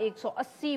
180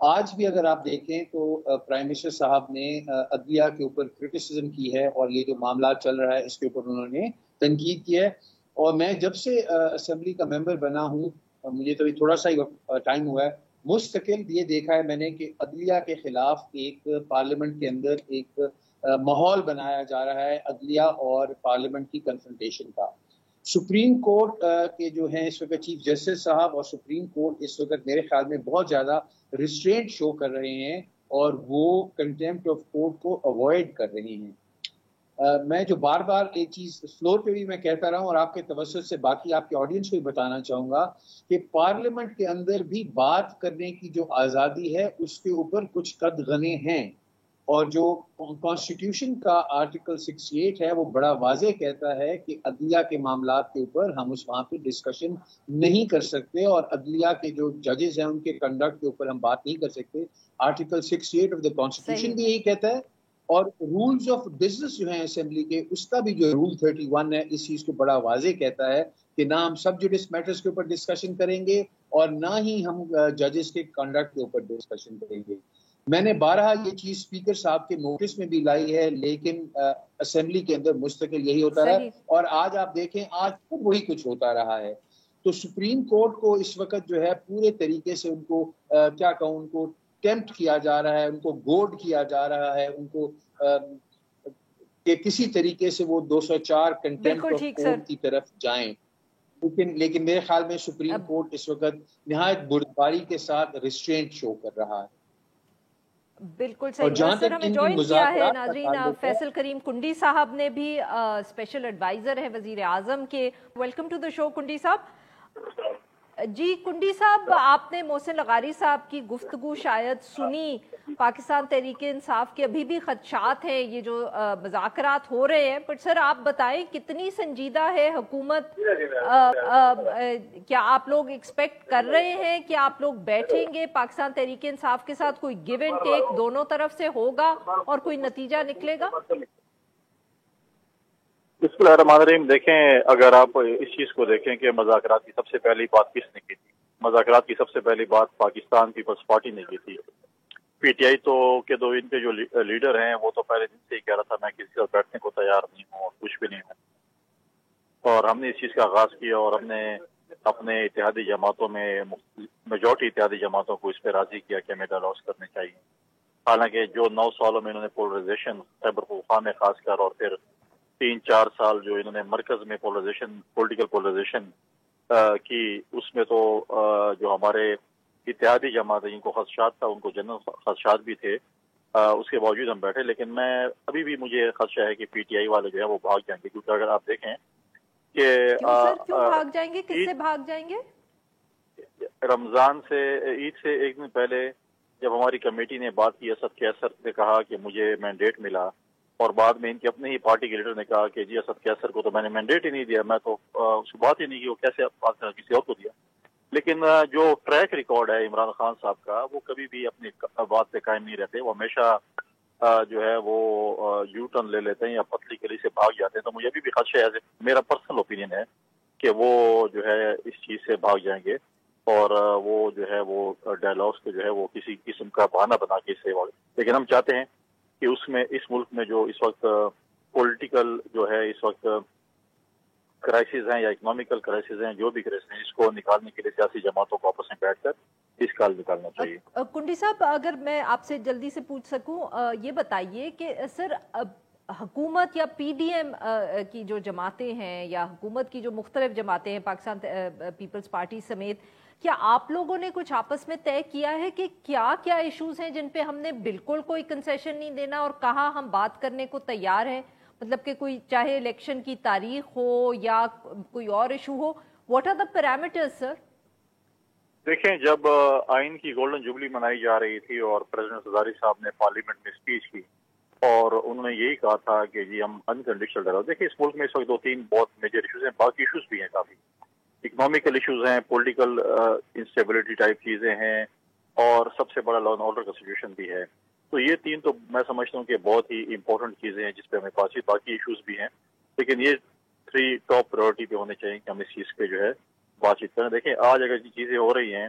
آج بھی اگر آپ دیکھیں تو پرائم منسٹر صاحب نے عدلیہ کے اوپر کرٹیسزم کی ہے اور یہ جو معاملات چل رہا ہے اس کے اوپر انہوں نے تنقید کی ہے. اور میں جب سے اسمبلی کا ممبر بنا ہوں، مجھے تو تھوڑا سا ہی ٹائم ہوا ہے، مستقل یہ دیکھا ہے میں نے کہ عدلیہ کے خلاف ایک پارلیمنٹ کے اندر ایک ماحول بنایا جا رہا ہے عدلیہ اور پارلیمنٹ کی کنفرنٹیشن کا. سپریم کورٹ کے جو ہیں اس وقت چیف جسٹس صاحب اور سپریم کورٹ اس وقت میرے خیال میں بہت زیادہ ریسٹرینٹ شو کر رہے ہیں اور وہ کنٹیمپٹ آف کورٹ کو اوائڈ کر رہے ہیں. میں جو بار بار ایک چیز فلور پہ بھی میں کہتا رہا ہوں اور آپ کے توسط سے باقی آپ کے آڈینس کو بھی بتانا چاہوں گا کہ پارلیمنٹ کے اندر بھی بات کرنے کی جو آزادی ہے اس کے اوپر کچھ قدغنے ہیں، اور جو کانسٹیٹیوشن کا آرٹیکل 68 ہے وہ بڑا واضح کہتا ہے کہ عدلیہ کے معاملات کے اوپر ہم وہاں پہ ڈسکشن نہیں کر سکتے، اور عدلیہ کے جو ججز ہیں ان کے کنڈکٹ کے اوپر ہم بات نہیں کر سکتے. آرٹیکل 68 آف دا کانسٹیٹیوشن بھی یہی کہتا ہے، اور رولز آف بزنس جو ہیں اسمبلی کے اس کا بھی جو رول 31 ہے اس چیز کو بڑا واضح کہتا ہے کہ نہ ہم سب جوڈس میٹرز کے اوپر ڈسکشن کریں گے اور نہ ہی ہم ججز کے کنڈکٹ کے اوپر ڈسکشن کریں گے. میں نے بارہا یہ چیز اسپیکر صاحب کے نوٹس میں بھی لائی ہے، لیکن اسمبلی کے اندر مستقل یہی ہوتا ہے، اور آج آپ دیکھیں آج پھر وہی کچھ ہوتا رہا ہے. تو سپریم کورٹ کو اس وقت جو ہے پورے طریقے سے ان کو کیا کہوں، ان کو ٹیمپٹ کیا جا رہا ہے، ان کو گوڈ کیا جا رہا ہے، ان کو کہ کسی طریقے سے وہ 204 کنٹیمپٹ آف کورٹ کی طرف جائیں. لیکن میرے خیال میں سپریم کورٹ اس وقت نہایت بردباری کے ساتھ ریسٹرینٹ شو کر رہا ہے. بالکل صحیح. سر ہمیں جوائن کیا ہے ناظرین فیصل کریم کنڈی صاحب نے بھی، اسپیشل ایڈوائزر ہے وزیر اعظم کے. ویلکم ٹو دا شو کنڈی صاحب. جی کنڈی صاحب، آپ نے محسن لغاری صاحب کی گفتگو شاید سنی. پاکستان تحریک انصاف کے ابھی بھی خدشات ہیں، یہ جو مذاکرات ہو رہے ہیں، پر سر آپ بتائیں کتنی سنجیدہ ہے حکومت؟ کیا آپ لوگ ایکسپیکٹ کر رہے ہیں کہ آپ لوگ بیٹھیں گے پاکستان تحریک انصاف کے ساتھ، کوئی گیو اینڈ ٹیک دونوں طرف سے ہوگا اور کوئی نتیجہ نکلے گا؟ بسم اللہ الرحمن الرحیم. دیکھیں، اگر آپ اس چیز کو دیکھیں کہ مذاکرات کی سب سے پہلی بات کس نے کی تھی، مذاکرات کی سب سے پہلی بات پاکستان پیپلز پارٹی نے کی تھی. پی ٹی آئی تو کے دو ان کے جو لیڈر ہیں وہ تو پہلے دن سے ہی کہہ رہا تھا میں کسی سے بیٹھنے کو تیار نہیں ہوں اور کچھ بھی نہیں ہوں، اور ہم نے اس چیز کا آغاز کیا اور ہم نے اپنے اتحادی جماعتوں میں میجورٹی اتحادی جماعتوں کو اس پہ راضی کیا کہ ہمیں ڈائلاگس کرنے چاہیے. حالانکہ جو 9 سالوں میں انہوں نے پولرائزیشن خیبر پختونخوا میں خاص کر اور پھر 3-4 سال جو انہوں نے مرکز میں پولیٹیکل پولرائزیشن کی، اس میں تو جو ہمارے اتحادی جماعت جن کو خدشات تھا ان کو جنرل خدشات بھی تھے، اس کے باوجود ہم بیٹھے. لیکن میں ابھی بھی مجھے خدشہ ہے کہ پی ٹی آئی والے جو ہے وہ بھاگ جائیں گے، کیونکہ اگر آپ دیکھیں کہ کیوں بھاگ جائیں گے؟ کس سے بھاگ جائیں گے؟ رمضان سے، عید سے ایک دن پہلے جب ہماری کمیٹی نے بات کی، اسد کیسر نے کہا کہ مجھے مینڈیٹ ملا، اور بعد میں ان کے اپنے ہی پارٹی کے لیڈر نے کہا کہ جی اسد کیسر کو تو میں نے مینڈیٹ ہی نہیں دیا، میں تو اس کو بات ہی نہیں کی، وہ کیسے بات کرا کسی اور کو دیا. لیکن جو ٹریک ریکارڈ ہے عمران خان صاحب کا، وہ کبھی بھی اپنی بات پہ قائم نہیں رہتے، وہ ہمیشہ جو ہے وہ یو ٹرن لے لیتے ہیں یا پتلی گلی سے بھاگ جاتے ہیں. تو مجھے ابھی بھی خدشہ ہے، میرا پرسنل اوپینین ہے کہ وہ جو ہے اس چیز سے بھاگ جائیں گے اور وہ جو ہے وہ ڈائلاگس کو جو ہے وہ کسی قسم کا بہانہ بنا کے اسے. لیکن ہم چاہتے ہیں کہ اس میں اس ملک میں جو اس وقت پولیٹیکل جو ہے اس وقت کرائسس ہیں یا اکنامیکل کرائسس ہیں، جو بھی کرائسس ہیں، اس کو نکالنے کے لیے سیاسی جماعتوں کو آپس میں بیٹھ کر اس کا حل نکالنا چاہیے. کنڈی صاحب، اگر میں آپ سے جلدی سے پوچھ سکوں، یہ بتائیے کہ سر حکومت یا پی ڈی ایم کی جو جماعتیں ہیں یا حکومت کی جو مختلف جماعتیں ہیں پاکستان پیپلز پارٹی سمیت، کیا آپ لوگوں نے کچھ آپس میں طے کیا ہے کہ کیا کیا ایشوز ہیں جن پہ ہم نے بالکل کوئی کنسیشن نہیں دینا اور کہاں ہم بات کرنے کو تیار ہیں؟ مطلب کہ کوئی چاہے الیکشن کی تاریخ ہو یا کوئی اور ایشو ہو، what are the parameters sir? دیکھیں، جب آئین کی گولڈن جوبلی منائی جا رہی تھی اور پریزیڈنٹ زرداری صاحب نے پارلیمنٹ میں اسپیچ کی اور انہوں نے یہی کہا تھا کہ جی ہم انکنڈیشنل ڈائلاگ. دیکھیں اس ملک میں اس وقت 2-3 بہت میجر ایشوز ہیں، باقی ایشوز بھی ہیں، کافی اکنامیکل ایشوز ہیں، پولیٹیکل انسٹیبلٹی ٹائپ چیزیں ہیں، اور سب سے بڑا لا اینڈ آرڈر کا سچویشن بھی ہے. تو یہ 3 تو میں سمجھتا ہوں کہ بہت ہی امپورٹنٹ چیزیں ہیں جس پہ ہمیں بات، باقی ایشوز بھی ہیں، لیکن یہ 3 ٹاپ پرائورٹی پہ ہونے چاہیے کہ ہم اس چیز پہ جو ہے بات چیت کریں. دیکھیں آج اگر یہ چیزیں ہو رہی ہیں،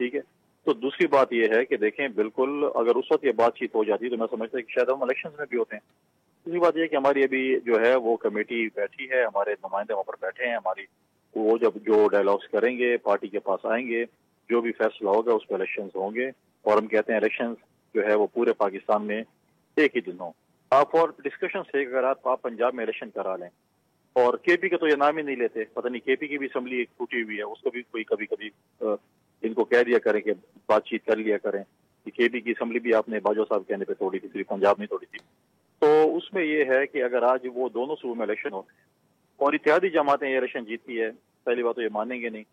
ٹھیک ہے. تو دوسری بات یہ ہے کہ دیکھیں بالکل اگر اس وقت یہ بات چیت ہو جاتی تو میں سمجھتا ہوں کہ شاید ہم الیکشن میں بھی ہوتے ہیں. دوسری بات یہ کہ ہماری ابھی جو ہے وہ کمیٹی بیٹھی ہے, ہمارے نمائندے وہاں پر بیٹھے ہیں, ہماری وہ جب جو ڈائلاگس کریں گے پارٹی کے پاس آئیں گے, جو بھی فیصلہ ہوگا اس پہ الیکشنز ہوں گے. اور ہم کہتے ہیں الیکشنز جو ہے وہ پورے پاکستان میں ایک ہی دن ہوں. آپ اور ڈسکشن سے اگر آپ پنجاب میں الیکشن کرا لیں, اور کے پی کا تو یہ نام ہی نہیں لیتے, پتہ نہیں کے پی کی بھی اسمبلی ایک ٹوٹی ہوئی ہے, اس کو بھی کوئی کبھی کبھی ان کو کہہ دیا کریں کہ بات چیت کر لیا کریں کہ کے پی کی اسمبلی بھی آپ نے باجوہ صاحب کہنے پہ توڑی تھی, صرف پنجاب نہیں توڑی تھی. تو اس میں یہ ہے کہ اگر آج وہ دونوں صوبوں میں الیکشن ہوتے ہیں اور اتحادی جماعتیں یہ الیکشن جیتتی ہے, پہلی بات تو یہ مانیں گے نہیں.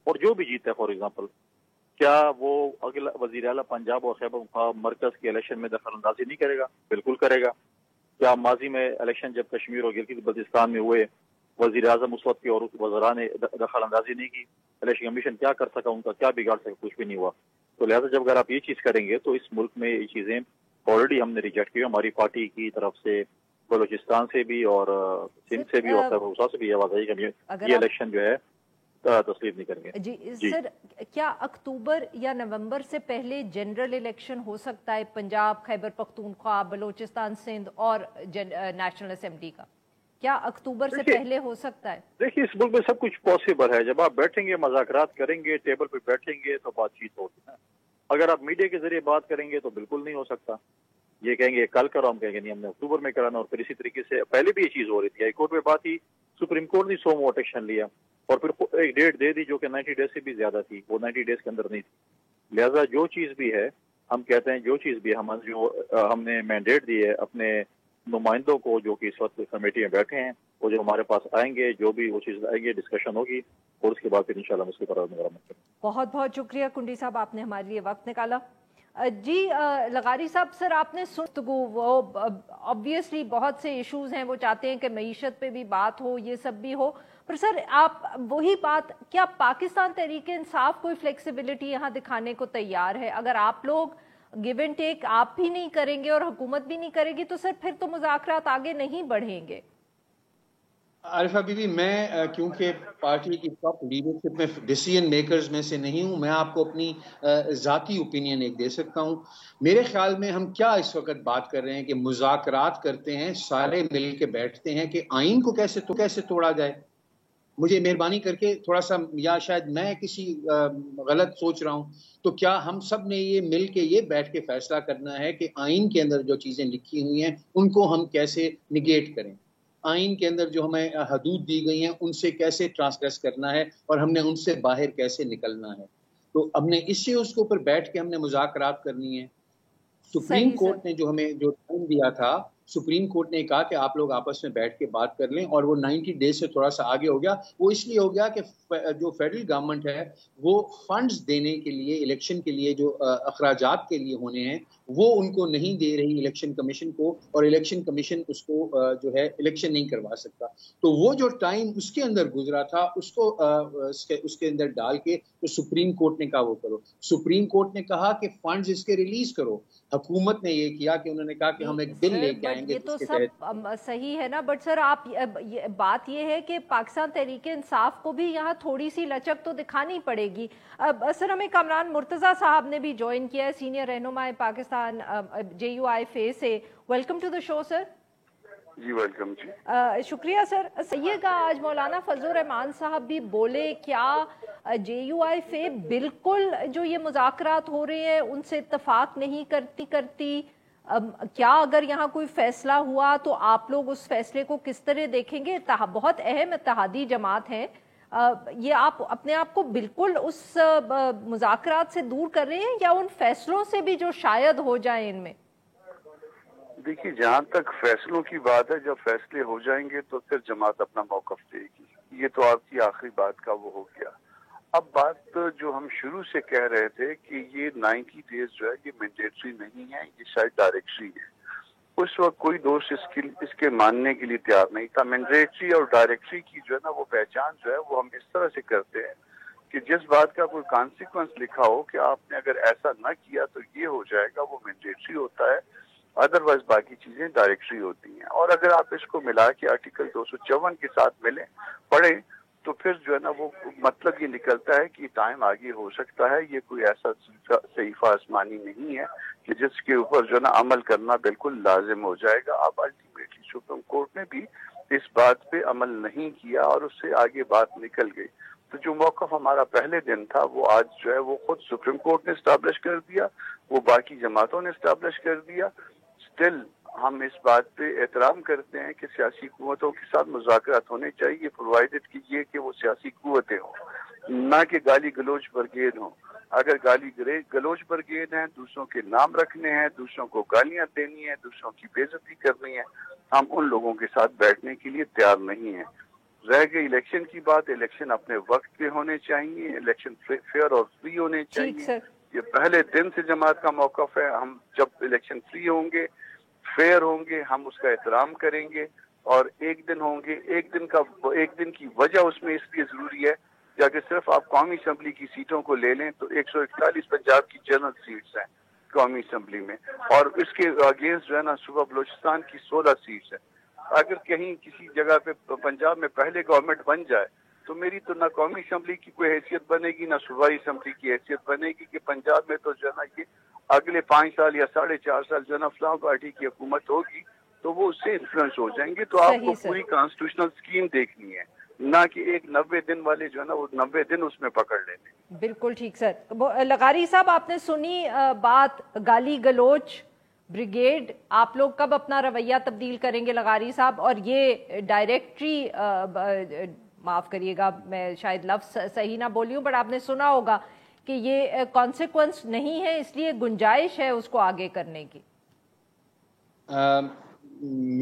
اور جو بھی جیتا ہے فار ایگزامپل, کیا وہ اگلا وزیر اعلیٰ پنجاب اور خیبر پختونخوا مرکز کے الیکشن میں دخل اندازی نہیں کرے گا؟ بالکل کرے گا. کیا ماضی میں الیکشن جب کشمیر اور گلگت بلتستان میں ہوئے, وزیر اعظم اس وقت کے اور وزراء نے دخل اندازی نہیں کی؟ الیکشن کمیشن کیا کر سکا ان کا؟ کیا بگاڑ سکا؟ کچھ بھی نہیں ہوا. تو لہٰذا جب اگر آپ یہ چیز کریں گے تو اس ملک میں یہ چیزیں آلریڈی ہم نے ریجیکٹ کی, ہماری پارٹی کی طرف سے بلوچستان سے بھی اور سندھ سے بھی اور خیبر سے بھی آواز آئی کہ یہ الیکشن جو ہے تسلیم نہیں کریں گے. جی سر, کیا اکتوبر یا نومبر سے پہلے جنرل الیکشن ہو سکتا ہے پنجاب, خیبر پختونخوا, بلوچستان, سندھ اور نیشنل اسمبلی کا؟ کیا اکتوبر سے پہلے ہو سکتا ہے؟ دیکھیے اس ملک میں سب کچھ پاسبل ہے. جب آپ بیٹھیں گے, مذاکرات کریں گے, ٹیبل پہ بیٹھیں گے تو بات چیت ہوگی نا. اگر آپ میڈیا کے ذریعے بات کریں گے تو بالکل نہیں ہو سکتا. یہ کہیں گے کل کرو, ہم کہیں گے نہیں ہم نے اکتوبر میں کرانا. اور پھر اسی طریقے سے پہلے بھی یہ چیز ہو رہی تھی, ہائی کورٹ میں بات ہی, سپریم کورٹ نے 100 ووٹ ایکشن لیا اور پھر ایک ڈیٹ دے دی جو کہ 90 ڈیز سے بھی زیادہ تھی, وہ 90 ڈیز کے اندر نہیں تھی. لہٰذا جو چیز بھی ہے ہم کہتے ہیں, جو چیز بھی ہم نے مینڈیٹ دی ہے اپنے نمائندوں کو جو کہ اس وقت کمیٹی میں بیٹھے ہیں, وہ جو ہمارے پاس آئیں گے, جو بھی وہ چیز آئیں گے, ڈسکشن ہوگی اور اس کے بعد پھر انشاءاللہ ہم اس کے پر مرمت کریں. بہت بہت شکریہ کنڈی صاحب, آپ نے ہمارے لیے وقت نکالا. جی لغاری صاحب, سر آپ نے گفتگو, وہ obviously بہت سے ایشوز ہیں, وہ چاہتے ہیں کہ معیشت پہ بھی بات ہو, یہ سب بھی ہو, پر سر آپ وہی بات, کیا پاکستان تحریک انصاف کوئی فلیکسیبلٹی یہاں دکھانے کو تیار ہے؟ اگر آپ لوگ گیو اینڈ ٹیک آپ بھی نہیں کریں گے اور حکومت بھی نہیں کرے گی تو سر پھر تو مذاکرات آگے نہیں بڑھیں گے. عارفہ بی بی, میں کیونکہ پارٹی کی ٹاپ لیڈرشپ میں ڈیسیژن میکرز میں سے نہیں ہوں, میں آپ کو اپنی ذاتی اوپینین ایک دے سکتا ہوں. میرے خیال میں ہم کیا اس وقت بات کر رہے ہیں کہ مذاکرات کرتے ہیں, سارے مل کے بیٹھتے ہیں کہ آئین کو کیسے توڑا جائے. مجھے مہربانی کر کے تھوڑا سا, یا شاید میں کسی غلط سوچ رہا ہوں, تو کیا ہم سب نے یہ مل کے یہ بیٹھ کے فیصلہ کرنا ہے کہ آئین کے اندر جو چیزیں لکھی ہوئی ہیں ان کو ہم کیسے نگیٹ کریں, آئین کے اندر جو ہمیں حدود دی گئی ہیں ان سے کیسے ٹرانسگریس کرنا ہے اور ہم نے ان سے باہر کیسے نکلنا ہے. تو ہم نے اس کے اوپر بیٹھ کے ہم نے مذاکرات کرنی ہے. سپریم کورٹ نے جو ہمیں جو ٹائم دیا تھا, سپریم کورٹ نے کہا کہ آپ لوگ آپس میں بیٹھ کے بات کر لیں, اور وہ 90 ڈیز سے تھوڑا سا آگے ہو گیا. وہ اس لیے ہو گیا کہ جو فیڈرل گورنمنٹ ہے وہ فنڈز دینے کے لیے, الیکشن کے لیے جو اخراجات کے لیے ہونے ہیں, وہ ان کو نہیں دے رہی الیکشن کمیشن کو, اور الیکشن کمیشن اس کو جو ہے الیکشن نہیں کروا سکتا. تو وہ جو ٹائم اس کے اندر گزرا تھا اس کو اس کے اندر ڈال کے تو سپریم کورٹ نے کہا وہ کرو. سپریم کورٹ نے کہا کہ فنڈز اس کے ریلیز کرو. حکومت نے یہ کیا کہ انہوں نے کہا کہ ہم ایک بل لے کے آئیں گے. یہ تو سب صحیح ہے نا, بٹ سر آپ بات یہ ہے کہ پاکستان تحریک انصاف کو بھی یہاں تھوڑی سی لچک تو دکھانی پڑے گی. سر ہمیں کامران مرتضیٰ صاحب نے بھی جوائن کیا ہے, سینئر رہنما پاکستان JUI سے. Welcome to the show sir. جی ویلکم. جی شکریہ سر. یہ کہا آج مولانا فضل الرحمان صاحب بھی بولے, کیا JUI بالکل جو یہ مذاکرات ہو رہے ہیں ان سے اتفاق نہیں کرتی؟ کیا اگر یہاں کوئی فیصلہ ہوا تو آپ لوگ اس فیصلے کو کس طرح دیکھیں گے؟ بہت اہم اتحادی جماعت ہے, یہ آپ اپنے آپ کو بالکل اس مذاکرات سے دور کر رہے ہیں یا ان فیصلوں سے بھی جو شاید ہو جائیں ان میں؟ دیکھیے جہاں تک فیصلوں کی بات ہے, جب فیصلے ہو جائیں گے تو پھر جماعت اپنا موقف دے گی. یہ تو آپ کی آخری بات کا وہ ہو گیا. اب بات جو ہم شروع سے کہہ رہے تھے کہ یہ 90 ڈیز جو ہے یہ مینڈیٹری نہیں ہے, یہ شاید ڈائریکٹری ہے. اس وقت کوئی دوست اس کے ماننے کے لیے تیار نہیں تھا. مینڈیٹری اور ڈائریکٹری کی جو ہے نا وہ پہچان جو ہے وہ ہم اس طرح سے کرتے ہیں کہ جس بات کا کوئی کانسیکوینس لکھا ہو کہ آپ نے اگر ایسا نہ کیا تو یہ ہو جائے گا, وہ مینڈیٹری ہوتا ہے, ادروائز باقی چیزیں ڈائریکٹری ہوتی ہیں. اور اگر آپ اس کو ملا کے آرٹیکل 254 کے ساتھ ملیں پڑھیں تو پھر جو ہے نا وہ مطلب یہ نکلتا ہے کہ ٹائم آگے ہو سکتا ہے. یہ کوئی ایسا صحیفہ آسمانی نہیں ہے کہ جس کے اوپر جو ہے نا عمل کرنا بالکل لازم ہو جائے گا. اب الٹیمیٹلی سپریم کورٹ نے بھی اس بات پہ عمل نہیں کیا اور اس سے آگے بات نکل گئی. تو جو موقف ہمارا پہلے دن تھا وہ آج جو ہے وہ خود سپریم کورٹ نے اسٹیبلش کر دیا, وہ باقی جماعتوں نے اسٹیبلش کر دیا. اسٹل ہم اس بات پہ احترام کرتے ہیں کہ سیاسی قوتوں کے ساتھ مذاکرات ہونے چاہیے, پرووائڈڈ کیجیے کہ وہ سیاسی قوتیں ہوں, نہ کہ گالی گلوچ برگیڈ ہوں. اگر گالی گلوچ برگیڈ ہیں, دوسروں کے نام رکھنے ہیں, دوسروں کو گالیاں دینی ہیں, دوسروں کی بے عزتی کرنی ہے, ہم ان لوگوں کے ساتھ بیٹھنے کے لیے تیار نہیں ہیں. رہ گئی الیکشن کی بات, الیکشن اپنے وقت پہ ہونے چاہیے, الیکشن فیئر اور فری ہونے چاہیے. یہ پہلے دن سے جماعت کا موقف ہے. ہم جب الیکشن فری ہوں گے, فیئر ہوں گے, ہم اس کا احترام کریں گے. اور ایک دن ہوں گے, ایک دن کی وجہ اس میں اس لیے ضروری ہے کہ اگر صرف آپ قومی اسمبلی کی سیٹوں کو لے لیں تو 141 پنجاب کی جنرل سیٹس ہیں قومی اسمبلی میں, اور اس کے اگینسٹ جو ہے نا صوبہ بلوچستان کی 16 سیٹس ہیں. اگر کہیں کسی جگہ پہ پنجاب میں پہلے گورنمنٹ بن جائے تو میری تو نہ قومی اسمبلی کی کوئی حیثیت بنے گی, نہ صوبائی اسمبلی کی حیثیت بنے گی کہ پنجاب میں تو جو ہے نا یہ اگلے 5 سال یا 4.5 سال جو ہے نا فلاں پارٹی کی حکومت ہوگی تو وہ اس سے انفلوئنس ہو جائیں گے. تو آپ کو پوری کانسٹیٹیوشنل اسکیم دیکھنی ہے, نہ کہ ایک 90 دن والے جو ہے نا وہ 90 دن اس میں پکڑ لینے. بالکل ٹھیک سر. لغاری صاحب آپ نے سنی بات گالی گلوچ بریگیڈ, آپ لوگ کب اپنا رویہ تبدیل کریں گے لغاری صاحب؟ اور یہ ڈائریکٹری, معاف کریے گا میں شاید لفظ صحیح نہ بولی ہوں, بٹ آپ نے سنا ہوگا کہ یہ کانسیکوینس نہیں ہے, اس لیے گنجائش ہے اس کو آگے کرنے کی.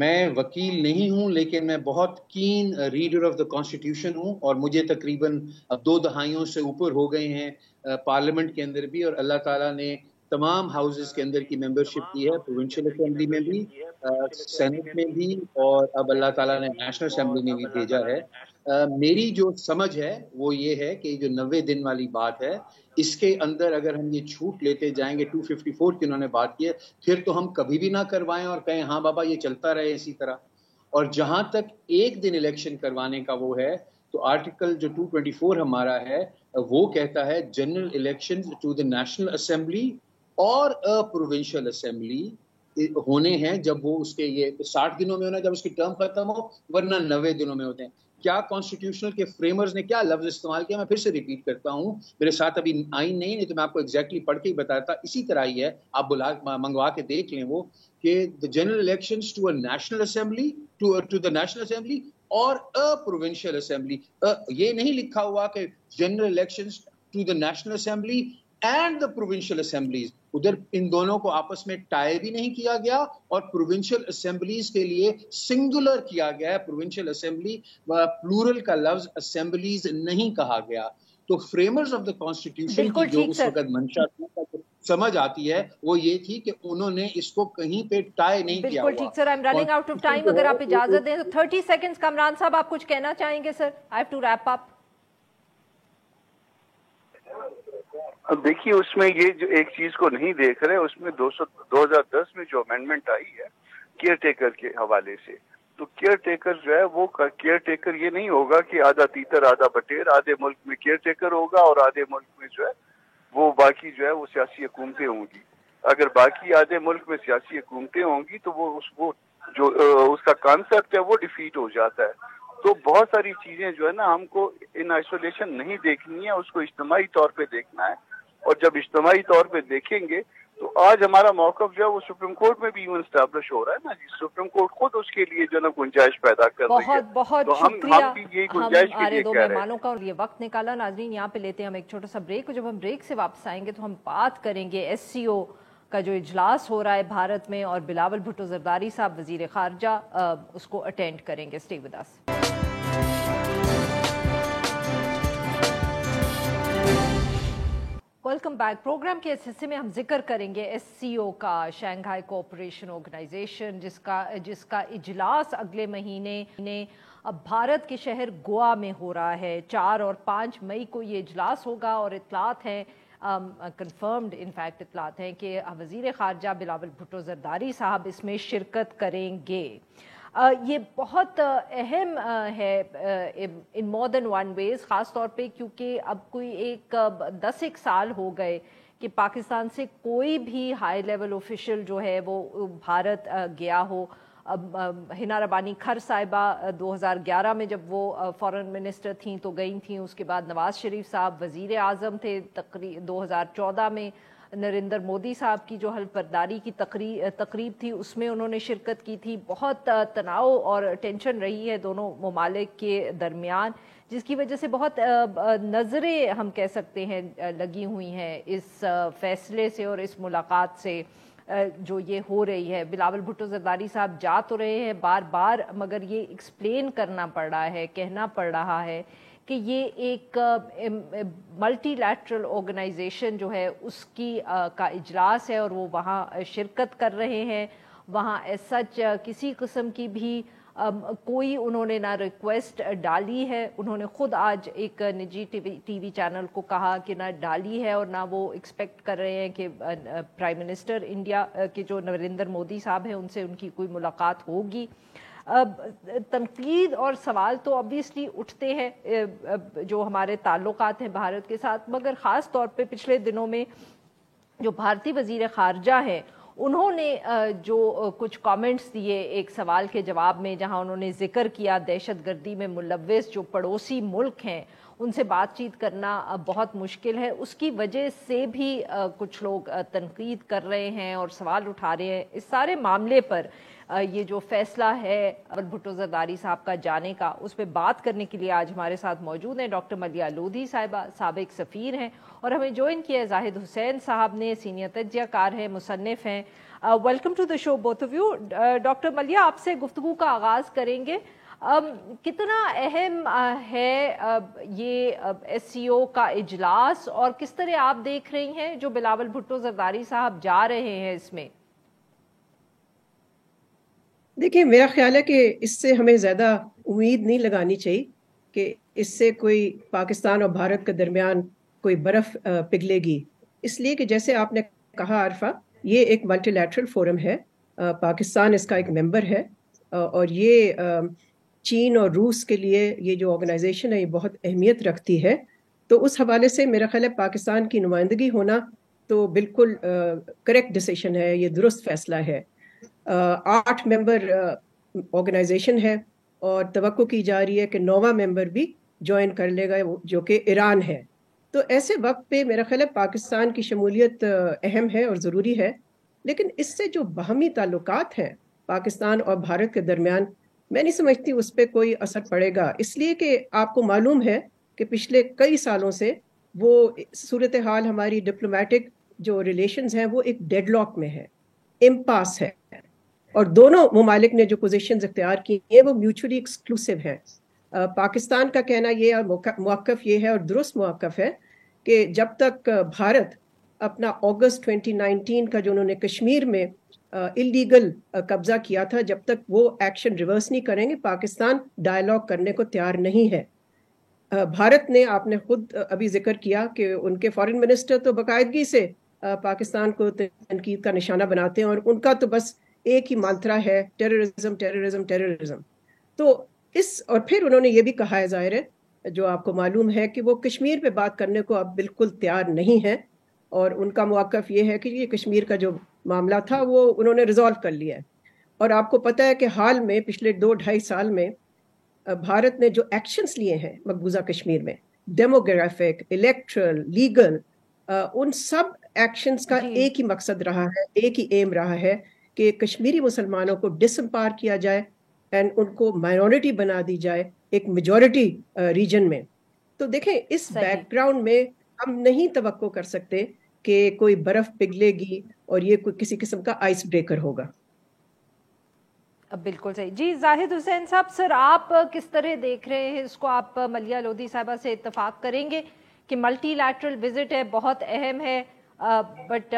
میں وکیل نہیں ہوں لیکن میں بہت can reader of the constitution ہوں, اور مجھے تقریباً 2 دہائیوں سے اوپر ہو گئے ہیں پارلیمنٹ کے اندر بھی, اور اللہ تعالیٰ نے تمام ہاؤسز کے اندر کی ممبرشپ کی ہے, پروونشل اسمبلی میں بھی, سینٹ میں بھی, اور اب اللہ تعالیٰ نے نیشنل اسمبلی میں بھی بھیجا ہے. میری جو سمجھ ہے وہ یہ ہے کہ جو 90 دن والی بات ہے, اس کے اندر اگر ہم یہ چھوٹ لیتے جائیں گے, 254 کی انہوں نے بات کی ہے, پھر تو ہم کبھی بھی نہ کروائیں اور کہیں ہاں بابا یہ چلتا رہے اسی طرح. اور جہاں تک ایک دن الیکشن کروانے کا وہ ہے, تو آرٹیکل جو 224 ہمارا ہے وہ کہتا ہے general election to the national assembly اور پروونشل اسمبلی ہونے ہیں جب وہ اس کے یہ 60 دنوں میں ہونا جب اس کی ٹرم ختم ہو, ورنہ 90 دنوں میں ہوتے ہیں. کیا کانسٹیٹیوشنل کے فریمرز نے کیا لفظ استعمال کیا, میں پھر سے ریپیٹ کرتا ہوں, میرے ساتھ ابھی آئین نہیں تو میں آپ کو ایگزیکٹلی پڑھ کے ہی بتاتا. اسی طرح ہی ہے, آپ منگوا کے دیکھ لیں وہ, کہ the general elections to a national assembly to the national assembly اور a provincial assembly. یہ نہیں لکھا ہوا کہ general elections to the national assembly and the provincial assemblies. ادھر ان دونوں کو آپس میں ٹائی بھی نہیں کیا گیا, اور پروونشل اسمبلیز کے لیے سنگولر کیا گیا ہے پروونشل اسمبلی, پلورل کا لفظ اسمبلیز نہیں کہا گیا. تو فریمرز آف دا کانسٹیٹیوشن کی جو اس وقت منشا سمجھ آتی ہے وہ یہ تھی کہ انہوں نے اس کو کہیں پہ ٹائی نہیں کیا ہوا. بالکل ٹھیک sir, I am running out of time, اگر آپ اجازت دیں تو 30 سیکنڈز. کامران صاحب آپ کچھ کہنا چاہیں گے sir? I have to wrap up. دیکھیے اس میں یہ جو ایک چیز کو نہیں دیکھ رہے, اس میں 2010 میں جو امینڈمنٹ آئی ہے کیئر ٹیکر کے حوالے سے, تو کیئر ٹیکر جو ہے وہ کیئر ٹیکر یہ نہیں ہوگا کہ آدھا تیتر آدھا بٹیر, آدھے ملک میں کیئر ٹیکر ہوگا اور آدھے ملک میں جو ہے وہ باقی جو ہے وہ سیاسی حکومتیں ہوں گی. اگر باقی آدھے ملک میں سیاسی حکومتیں ہوں گی تو وہ جو اس کا کانسیپٹ ہے وہ ڈیفیٹ ہو جاتا ہے. تو بہت ساری چیزیں جو ہے نا ہم کو ان آئسولیشن نہیں دیکھنی ہے, اس کو اجتماعی طور پہ دیکھنا ہے. اور جب اجتماعی طور پہ دیکھیں گے تو آج ہمارا موقف جو ہے وہ سپریم کورٹ میں بھی ایون اسٹیبلش ہو رہا ہے نا جی. سپریم کورٹ خود اس کے لیے جو ہے نا گنجائش پیدا کر رہی ہے. بہت تو شکریہ. ہم بھی یہی گنجائش کے لیے دو کہہ رہے مہمانوں کا یہ وقت نکالا. ناظرین یہاں پہ لیتے ہیں ہم ایک چھوٹا سا بریک, اور جب ہم بریک سے واپس آئیں گے تو ہم بات کریں گے SCO کا جو اجلاس ہو رہا ہے بھارت میں, اور بلاول بھٹو زرداری صاحب وزیر خارجہ اس کو اٹینڈ کریں گے. Stay with us. Welcome back. Program کے اس حصے میں ہم ذکر کریں گے SCO کا, شنگھائی کوآپریشن آرگنائزیشن, جس کا اجلاس اگلے مہینے اب بھارت کے شہر گوا میں ہو رہا ہے. 4 اور 5 مئی کو یہ اجلاس ہوگا, اور اطلاعات ہیں کنفرمڈ انفیکٹ اطلاعات ہیں کہ وزیر خارجہ بلاول بھٹو زرداری صاحب اس میں شرکت کریں گے. یہ بہت اہم ہے ان مور دین ون ویز، خاص طور پہ کیونکہ اب کوئی 10 سال ہو گئے کہ پاکستان سے کوئی بھی ہائی لیول آفیشل جو ہے وہ بھارت گیا ہو. ہنا ربانی کھر صاحبہ 2011 میں جب وہ فارن منسٹر تھیں تو گئی تھیں، اس کے بعد نواز شریف صاحب وزیر اعظم تھے 2014 میں، نریندر مودی صاحب کی جو حلف برداری کی تقریب تھی اس میں انہوں نے شرکت کی تھی. بہت تناؤ اور ٹینشن رہی ہے دونوں ممالک کے درمیان، جس کی وجہ سے بہت نظریں ہم کہہ سکتے ہیں لگی ہوئی ہیں اس فیصلے سے اور اس ملاقات سے جو یہ ہو رہی ہے. بلاول بھٹو زرداری صاحب جا تو رہے ہیں بار بار، مگر یہ ایکسپلین کرنا پڑ رہا ہے، کہنا پڑ رہا ہے کہ یہ ایک ملٹی لیٹرل آرگنائزیشن جو ہے اس کی کا اجلاس ہے اور وہ وہاں شرکت کر رہے ہیں. وہاں ایز سچ کسی قسم کی بھی کوئی انہوں نے نہ ریکویسٹ ڈالی ہے. انہوں نے خود آج ایک نجی ٹی وی چینل کو کہا کہ نہ ڈالی ہے اور نہ وہ ایکسپیکٹ کر رہے ہیں کہ پرائم منسٹر انڈیا کے جو نریندر مودی صاحب ہیں ان سے ان کی کوئی ملاقات ہوگی. تنقید اور سوال تو obviously اٹھتے ہیں جو ہمارے تعلقات ہیں بھارت کے ساتھ، مگر خاص طور پہ پچھلے دنوں میں جو بھارتی وزیر خارجہ ہیں انہوں نے جو کچھ کامنٹس دیے ایک سوال کے جواب میں، جہاں انہوں نے ذکر کیا دہشت گردی میں ملوث جو پڑوسی ملک ہیں ان سے بات چیت کرنا بہت مشکل ہے، اس کی وجہ سے بھی کچھ لوگ تنقید کر رہے ہیں اور سوال اٹھا رہے ہیں. اس سارے معاملے پر یہ جو فیصلہ ہے بلاول بھٹو زرداری صاحب کا جانے کا، اس پہ بات کرنے کے لیے آج ہمارے ساتھ موجود ہیں ڈاکٹر ملیحہ لودھی صاحبہ، سابق سفیر ہیں، اور ہمیں جوائن کیا ہے زاہد حسین صاحب نے، سینئر تجزیہ کار ہیں، مصنف ہیں. Welcome to the show both of you. Doctor Maliha آپ سے گفتگو کا آغاز کریں گے. کتنا اہم ہے یہ ایس سی او کا اجلاس اور کس طرح آپ دیکھ رہی ہیں جو بلاول بھٹو زرداری صاحب جا رہے ہیں اس میں؟ دیکھیں، میرا خیال ہے کہ اس سے ہمیں زیادہ امید نہیں لگانی چاہیے کہ اس سے کوئی پاکستان اور بھارت کے درمیان کوئی برف پگھلے گی، اس لیے کہ جیسے آپ نے کہا عارفہ، یہ ایک ملٹی لیٹرل فورم ہے، پاکستان اس کا ایک ممبر ہے، اور یہ چین اور روس کے لیے یہ جو آرگنائزیشن ہے یہ بہت اہمیت رکھتی ہے. تو اس حوالے سے میرا خیال ہے پاکستان کی نمائندگی ہونا تو بالکل کریکٹ ڈیسیشن ہے، یہ درست فیصلہ ہے. 8 ممبر آرگنائزیشن ہے اور توقع کی جا رہی ہے کہ 9واں ممبر بھی جوائن کر لے گا جو کہ ایران ہے. تو ایسے وقت پہ میرا خیال ہے پاکستان کی شمولیت اہم ہے اور ضروری ہے، لیکن اس سے جو باہمی تعلقات ہیں پاکستان اور بھارت کے درمیان، میں نہیں سمجھتی اس پہ کوئی اثر پڑے گا، اس لیے کہ آپ کو معلوم ہے کہ پچھلے کئی سالوں سے وہ صورتحال ہماری ڈپلومیٹک جو ریلیشنز ہیں وہ ایک ڈیڈ لاک میں ہے، امپاس ہے، اور دونوں ممالک نے جو پوزیشنز اختیار کی ہیں وہ میوچولی ایکسکلوسیو ہیں. پاکستان کا کہنا یہ اور موقف یہ ہے اور درست موقف ہے کہ جب تک بھارت اپنا اگست 2019 کا جو انہوں نے کشمیر میں اللیگل قبضہ کیا تھا، جب تک وہ ایکشن ریورس نہیں کریں گے پاکستان ڈائیلاگ کرنے کو تیار نہیں ہے. بھارت نے، آپ نے خود ابھی ذکر کیا کہ ان کے فارن منسٹر تو باقاعدگی سے پاکستان کو تنقید کا نشانہ بناتے ہیں اور ان کا تو بس ایک ہی مانترا ہے ٹیررزم ٹیررزم ٹیررزم. تو اور پھر انہوں نے یہ بھی کہا ہے، ظاہر ہے جو آپ کو معلوم ہے، کہ وہ کشمیر پہ بات کرنے کو اب بالکل تیار نہیں ہے، اور ان کا موقف یہ ہے کہ یہ کشمیر کا جو معاملہ تھا وہ انہوں نے ریزالو کر لیا ہے. اور آپ کو پتہ ہے کہ حال میں پچھلے 2-2.5 سال میں بھارت نے جو ایکشنز لیے ہیں مقبوضہ کشمیر میں، ڈیموگرافک، الیکٹرل، لیگل، ان سب ایکشنز کا ایک ہی مقصد رہا ہے، ایک ہی ایم رہا ہے کہ کشمیری مسلمانوں کو ڈس امپاور کیا جائے اینڈ ان کو مائنورٹی بنا دی جائے ایک میجورٹی ریجن میں. تو دیکھیں اس بیک گراؤنڈ میں ہم نہیں توقع کر سکتے کہ کوئی برف پگھلے گی اور یہ کوئی کسی قسم کا آئس بریکر ہوگا. بالکل صحیح. جی زاہد حسین صاحب، سر آپ کس طرح دیکھ رہے ہیں اس کو؟ آپ ملیحہ لودھی صاحبہ سے اتفاق کریں گے کہ ملٹی لیٹرل وزٹ ہے، بہت اہم ہے، بٹ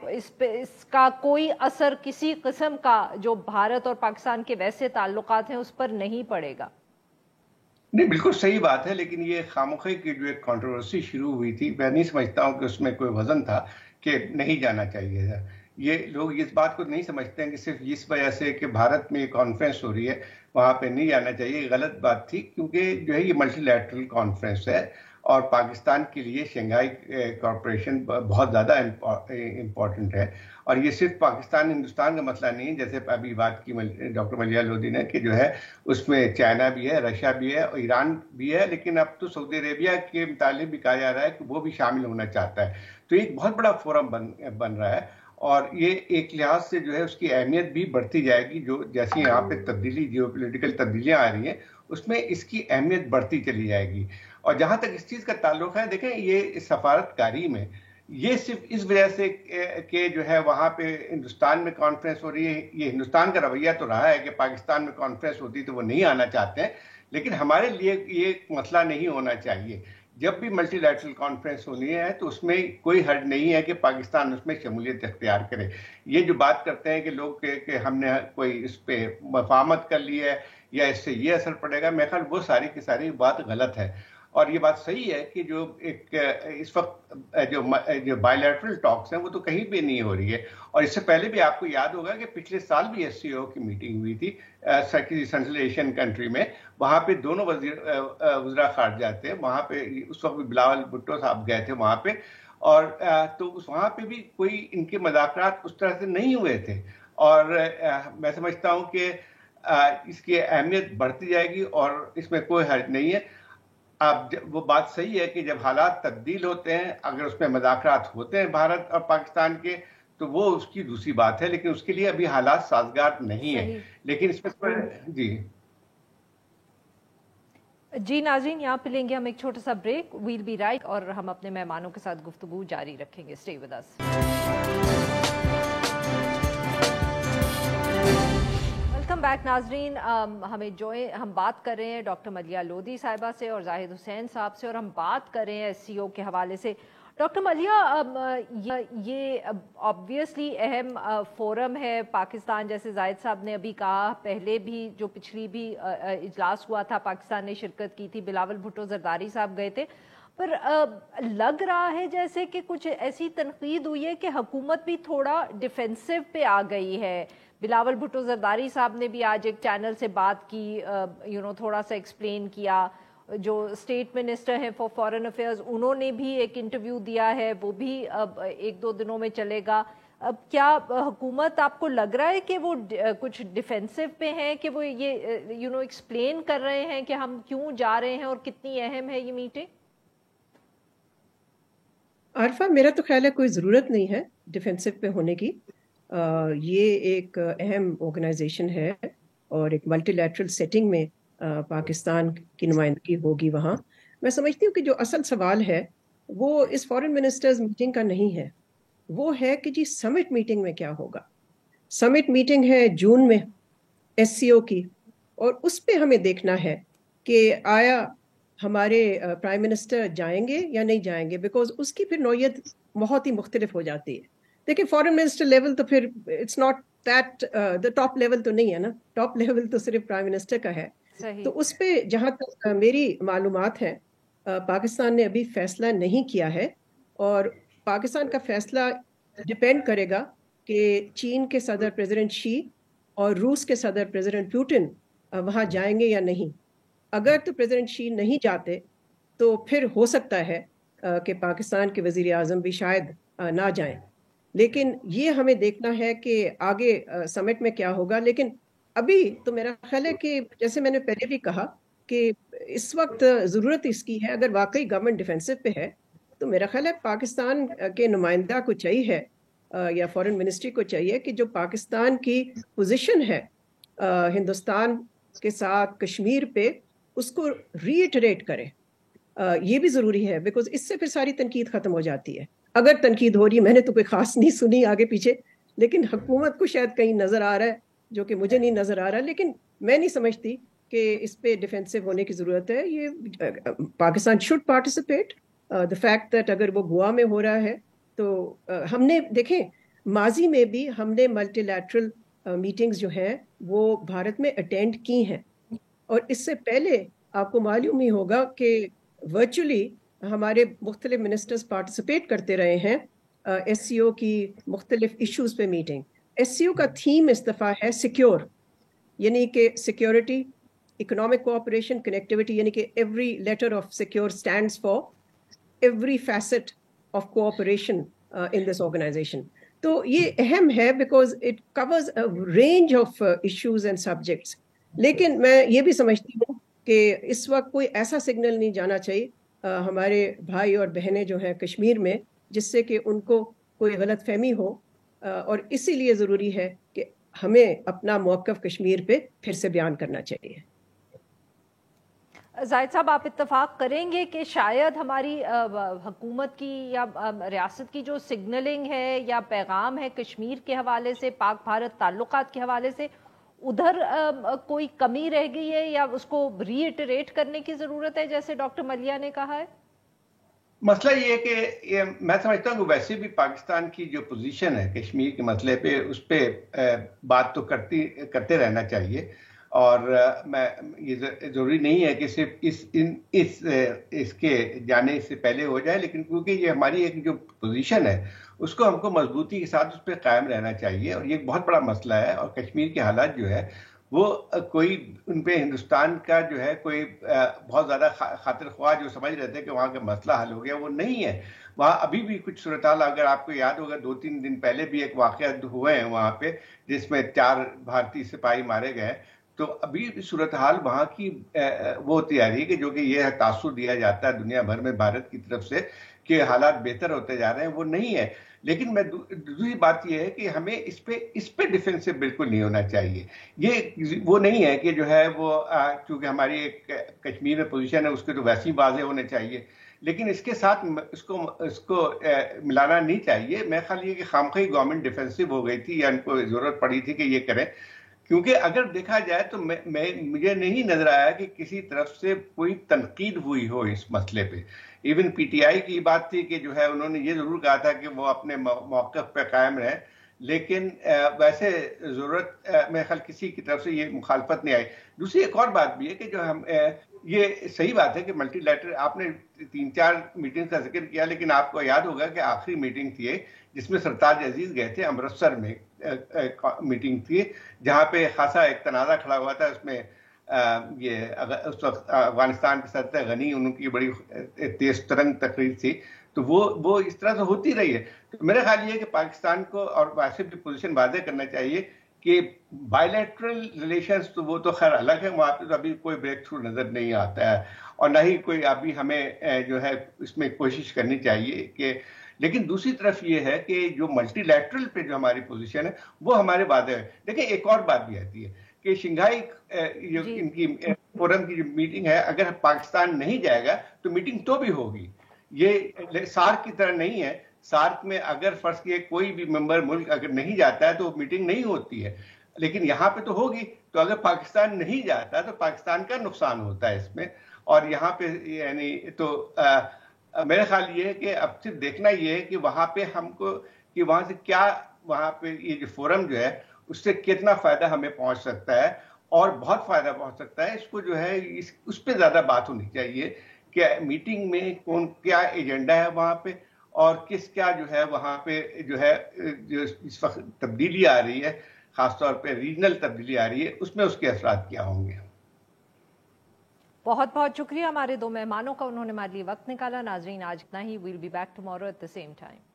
اس کا کوئی اثر کسی قسم کا جو بھارت اور پاکستان کے ویسے تعلقات ہیں اس پر نہیں پڑے گا؟ نہیں، بالکل صحیح بات ہے، لیکن یہ خاموخی کی جو ایک کنٹروورسی شروع ہوئی تھی، میں نہیں سمجھتا ہوں کہ اس میں کوئی وزن تھا کہ نہیں جانا چاہیے تھا. یہ لوگ اس بات کو نہیں سمجھتے ہیں کہ صرف اس وجہ سے کہ بھارت میں کانفرنس ہو رہی ہے وہاں پہ نہیں جانا چاہیے. یہ غلط بات تھی, کیونکہ جو ہے یہ ملٹی لیٹرل کانفرنس ہے اور پاکستان کے لیے شنگھائی کارپوریشن بہت زیادہ امپورٹنٹ ہے. اور یہ صرف پاکستان ہندوستان کا مسئلہ نہیں ہے, جیسے ابھی بات کی ڈاکٹر ملیحہ لودھی نے, کہ جو ہے اس میں چائنا بھی ہے, رشیا بھی ہے اور ایران بھی ہے, لیکن اب تو سعودی عربیہ کے متعلق بھی کہا جا رہا ہے کہ وہ بھی شامل ہونا چاہتا ہے. تو ایک بہت بڑا فورم بن رہا ہے اور یہ ایک لحاظ سے جو ہے اس کی اہمیت بھی بڑھتی جائے گی. جو جیسی یہاں پہ تبدیلی, جیو پولیٹیکل تبدیلیاں آ رہی ہیں, اس میں اس کی اہمیت بڑھتی چلی جائے گی. اور جہاں تک اس چیز کا تعلق ہے, دیکھیں یہ سفارت کاری میں یہ صرف اس وجہ سے کہ جو ہے وہاں پہ ہندوستان میں کانفرنس ہو رہی ہے, یہ ہندوستان کا رویہ تو رہا ہے کہ پاکستان میں کانفرنس ہوتی تو وہ نہیں آنا چاہتے ہیں, لیکن ہمارے لیے یہ مسئلہ نہیں ہونا چاہیے. جب بھی ملٹی لیٹرل کانفرنس ہونی ہے تو اس میں کوئی حرج نہیں ہے کہ پاکستان اس میں شمولیت اختیار کرے. یہ جو بات کرتے ہیں کہ لوگ کہ ہم نے کوئی اس پہ مفاہمت کر لی ہے یا اس سے یہ اثر پڑے گا, میرے خیال وہ ساری کی ساری بات غلط ہے. اور یہ بات صحیح ہے کہ جو ایک اس وقت جو بائی لیٹرل ٹاکس ہیں وہ تو کہیں بھی نہیں ہو رہی ہے. اور اس سے پہلے بھی آپ کو یاد ہوگا کہ پچھلے سال بھی SCO کی میٹنگ ہوئی تھی سینٹرل ایشین کنٹری میں. وہاں پہ دونوں وزراء خارجہ تھے وہاں پہ, اس وقت بھی بلاول بھٹو صاحب گئے تھے وہاں پہ, اور تو وہاں پہ بھی کوئی ان کے مذاکرات اس طرح سے نہیں ہوئے تھے. اور میں سمجھتا ہوں کہ اس کی اہمیت بڑھتی جائے گی اور اس میں کوئی حرج نہیں ہے. اب وہ بات صحیح ہے کہ جب حالات تبدیل ہوتے ہیں, اگر اس میں مذاکرات ہوتے ہیں بھارت اور پاکستان کے, تو وہ اس کی دوسری بات ہے, لیکن اس کے لیے ابھی حالات سازگار نہیں ہیں. لیکن اس میں جی ناظرین, یہاں پہ لیں گے ہم ایک چھوٹا سا بریک. ویل بی رائٹ, اور ہم اپنے مہمانوں کے ساتھ گفتگو جاری رکھیں گے. Stay with us. Welcome back ناظرین. ہم بات کر رہے ہیں ڈاکٹر ملیحہ لودھی صاحبہ سے اور زاہد حسین صاحب سے, اور ہم بات کر رہے ہیں SCO کے حوالے سے. ڈاکٹر ملیحہ, یہ آبویسلی اہم فورم ہے. پاکستان, جیسے زاہد صاحب نے ابھی کہا, پہلے بھی جو پچھلی بھی اجلاس ہوا تھا پاکستان نے شرکت کی تھی, بلاول بھٹو زرداری صاحب گئے تھے, پر لگ رہا ہے جیسے کہ کچھ ایسی تنقید ہوئی ہے کہ حکومت بھی تھوڑا ڈیفینسو پہ آ گئی ہے. بلاول بھٹو زرداری صاحب نے بھی آج ایک چینل سے بات کی, تھوڑا سا ایکسپلین کیا. جو اسٹیٹ منسٹر ہیں فار فارن افیئرز, انہوں نے بھی ایک انٹرویو دیا ہے, وہ بھی اب 1-2 دنوں میں چلے گا. اب کیا حکومت, آپ کو لگ رہا ہے کہ وہ کچھ ڈیفینسو پہ ہیں, کہ وہ یہ ایکسپلین کر رہے ہیں کہ ہم کیوں جا رہے ہیں اور کتنی اہم ہے یہ میٹنگ؟ عارفہ, میرا تو خیال ہے کوئی ضرورت نہیں ہے ڈیفینسو پہ ہونے کی. یہ ایک اہم آرگنائزیشن ہے اور ایک ملٹی لیٹرل سیٹنگ میں پاکستان کی نمائندگی ہوگی وہاں. میں سمجھتی ہوں کہ جو اصل سوال ہے وہ اس فارن منسٹرز میٹنگ کا نہیں ہے, وہ ہے کہ جی سمٹ میٹنگ میں کیا ہوگا. سمٹ میٹنگ ہے جون میں SCO کی, اور اس پہ ہمیں دیکھنا ہے کہ آیا ہمارے پرائم منسٹر جائیں گے یا نہیں جائیں گے, بیکاز اس کی پھر نوعیت بہت ہی مختلف ہو جاتی ہے. دیکھیں فارن منسٹر لیول تو پھر it's not that the top level تو نہیں ہے نا, ٹاپ لیول تو صرف پرائم منسٹر کا ہے. تو اس پہ جہاں تک میری معلومات ہیں, پاکستان نے ابھی فیصلہ نہیں کیا ہے, اور پاکستان کا فیصلہ ڈپینڈ کرے گا کہ چین کے صدر پریزیڈنٹ شی اور روس کے صدر پریزیڈنٹ پوٹن وہاں جائیں گے یا نہیں. اگر تو پریزیڈنٹ شی نہیں جاتے تو پھر ہو سکتا ہے کہ پاکستان کے وزیر اعظم بھی شاید نہ جائیں. لیکن یہ ہمیں دیکھنا ہے کہ آگے سمٹ میں کیا ہوگا. لیکن ابھی تو میرا خیال ہے کہ جیسے میں نے پہلے بھی کہا کہ اس وقت ضرورت اس کی ہے, اگر واقعی گورنمنٹ ڈیفینسو پہ ہے تو میرا خیال ہے پاکستان کے نمائندہ کو چاہیے یا فارن منسٹری کو چاہیے کہ جو پاکستان کی پوزیشن ہے ہندوستان کے ساتھ کشمیر پہ, اس کو ری ایٹریٹ کرے. یہ بھی ضروری ہے, بیکاز اس سے پھر ساری تنقید ختم ہو جاتی ہے. اگر تنقید ہو رہی ہے, میں نے تو کوئی خاص نہیں سنی آگے پیچھے, لیکن حکومت کو شاید کہیں نظر آ رہا ہے جو کہ مجھے نہیں نظر آ رہا, لیکن میں نہیں سمجھتی کہ اس پہ ڈیفینسو ہونے کی ضرورت ہے. یہ Pakistan should participate. The fact that اگر وہ گوا میں ہو رہا ہے تو ہم نے دیکھیں ماضی میں بھی ہم نے ملٹی لیٹرل میٹنگز جو ہیں وہ بھارت میں اٹینڈ کی ہیں, اور اس سے پہلے آپ کو معلوم ہی ہوگا کہ ورچولی ہمارے مختلف منسٹرز پارٹیسپیٹ کرتے رہے ہیں SCO کی مختلف ایشوز پہ میٹنگ. SCO کا تھیم اس دفعہ ہے سیکیور، یعنی کہ سیکیورٹی، اکنامک کوآپریشن، کنیکٹیوٹی، یعنی کہ every letter of SECURE stands for every facet of cooperation in this organization. تو یہ اہم ہے because it covers range of issues and subjects. لیکن میں یہ بھی سمجھتی ہوں کہ اس وقت کوئی ایسا سگنل نہیں جانا چاہیے ہمارے بھائی اور بہنیں جو ہیں کشمیر میں جس سے کہ ان کو کوئی غلط فہمی ہو، اور اسی لیے ضروری ہے کہ ہمیں اپنا موقف کشمیر پہ پھر سے بیان کرنا چاہیے. زاہد صاحب، آپ اتفاق کریں گے کہ شاید ہماری حکومت کی یا ریاست کی جو سگنلنگ ہے یا پیغام ہے کشمیر کے حوالے سے، پاک بھارت تعلقات کے حوالے سے، ادھر کوئی کمی رہ گئی ہے یا اس کو ری ایٹریٹ کرنے کی ضرورت ہے جیسے ڈاکٹر ملیح نے کہا ہے؟ مسئلہ یہ ہے کہ میں سمجھتا ہوں کہ ویسے بھی پاکستان کی جو پوزیشن ہے کشمیر کے مسئلے پہ، اس پہ بات تو کرتے رہنا چاہیے. اور یہ ضروری نہیں ہے کہ صرف اس کے جانے سے پہلے ہو جائے، لیکن کیونکہ یہ ہماری ایک جو پوزیشن ہے اس کو ہم کو مضبوطی کے ساتھ اس پہ قائم رہنا چاہیے. اور یہ ایک بہت بڑا مسئلہ ہے، اور کشمیر کے حالات جو ہے وہ کوئی ان پہ ہندوستان کا جو ہے کوئی بہت زیادہ خاطر خواہ جو سمجھ رہتے ہیں کہ وہاں کا مسئلہ حل ہو گیا، وہ نہیں ہے. وہاں ابھی بھی کچھ صورتحال، اگر آپ کو یاد ہوگا 2-3 دن پہلے بھی ایک واقعہ ہوئے ہیں وہاں پہ جس میں 4 بھارتی سپاہی مارے گئے. تو ابھی صورتحال وہاں کی وہ ہوتی آ رہی ہے کہ جو کہ یہ تاثر دیا جاتا ہے دنیا بھر میں بھارت کی طرف سے کہ حالات بہتر ہوتے جا رہے ہیں، وہ نہیں ہے. لیکن میں دوسری بات یہ ہے کہ ہمیں اس پہ ڈیفینسو بالکل نہیں ہونا چاہیے. یہ وہ نہیں ہے کہ جو ہے وہ چونکہ ہماری ایک کشمیر میں پوزیشن ہے اس کے تو ویسے ہی واضح ہونے چاہیے، لیکن اس کے ساتھ اس کو ملانا نہیں چاہیے. میں خیال یہ کہ خامخواہی گورنمنٹ ڈیفینسو ہو گئی تھی یا ان کو ضرورت پڑی تھی کہ یہ کریں، کیونکہ اگر دیکھا جائے تو مجھے نہیں نظر آیا کہ کسی طرف سے کوئی تنقید ہوئی ہو اس مسئلے پہ. ایون پی ٹی آئی کی بات تھی کہ جو ہے انہوں نے یہ ضرور کہا تھا کہ وہ اپنے موقف پہ قائم رہیں، لیکن ویسے ضرورت میرے خیال کسی کی طرف سے یہ مخالفت نہیں آئی. دوسری ایک اور بات بھی ہے کہ جو ہم یہ صحیح بات ہے کہ ملٹی لیٹرل، آپ نے 3-4 میٹنگ کا ذکر کیا، لیکن آپ کو یاد ہوگا کہ آخری میٹنگ تھی جس میں سرتاج عزیز گئے تھے، امرتسر میں میٹنگ تھی جہاں پہ خاصا ایک تنازع کھڑا ہوا تھا. اس میں یہ اس وقت افغانستان کے صدر غنی ان کی بڑی تیز ترنگ تقریر تھی، تو وہ اس طرح سے ہوتی رہی ہے. تو میرا خیال یہ ہے کہ پاکستان کو اور ویسے بھی پوزیشن واضح کرنا چاہیے کہ بائی لیٹرل ریلیشنز تو وہ تو خیر الگ ہے، وہاں پہ تو ابھی کوئی بریک تھرو نظر نہیں آتا ہے، اور نہ ہی کوئی ابھی ہمیں جو ہے اس میں کوشش کرنی چاہیے کہ. لیکن دوسری طرف یہ ہے کہ جو ملٹی لیٹرل پہ جو ہماری پوزیشن ہے وہ ہمارے واضح ہے. دیکھیں ایک اور بات بھی آتی ہے کہ شنگھائی ان کی فورم کی جو میٹنگ ہے، اگر پاکستان نہیں جائے گا تو میٹنگ تو بھی ہوگی. یہ سارک کی طرح نہیں ہے. سارک میں اگر فرض کیے کوئی بھی ممبر ملک اگر نہیں جاتا ہے تو میٹنگ نہیں ہوتی ہے، لیکن یہاں پہ تو ہوگی. تو اگر پاکستان نہیں جاتا تو پاکستان کا نقصان ہوتا ہے اس میں. اور یہاں پہ یعنی تو میرا خیال یہ ہے کہ اب صرف دیکھنا یہ ہے کہ وہاں پہ ہم کو کہ وہاں سے کیا، وہاں پہ یہ جو فورم جو ہے اس سے کتنا فائدہ ہمیں پہنچ سکتا ہے، اور بہت فائدہ پہنچ سکتا ہے. اس کو جو ہے اس پہ زیادہ بات ہونی چاہیے کہ میٹنگ میں کون کیا ایجنڈا ہے وہاں پہ، اور کیا جو ہے وہاں پہ جو ہے جو اس وقت تبدیلی آ رہی ہے، خاص طور پہ ریجنل تبدیلی آ رہی ہے، اس میں اس کے اثرات کیا ہوں گے. بہت بہت شکریہ ہمارے 2 مہمانوں کا، انہوں نے ہمارے لیے وقت نکالا. ناظرین آج اتنا ہی. We'll be back tomorrow at the same time.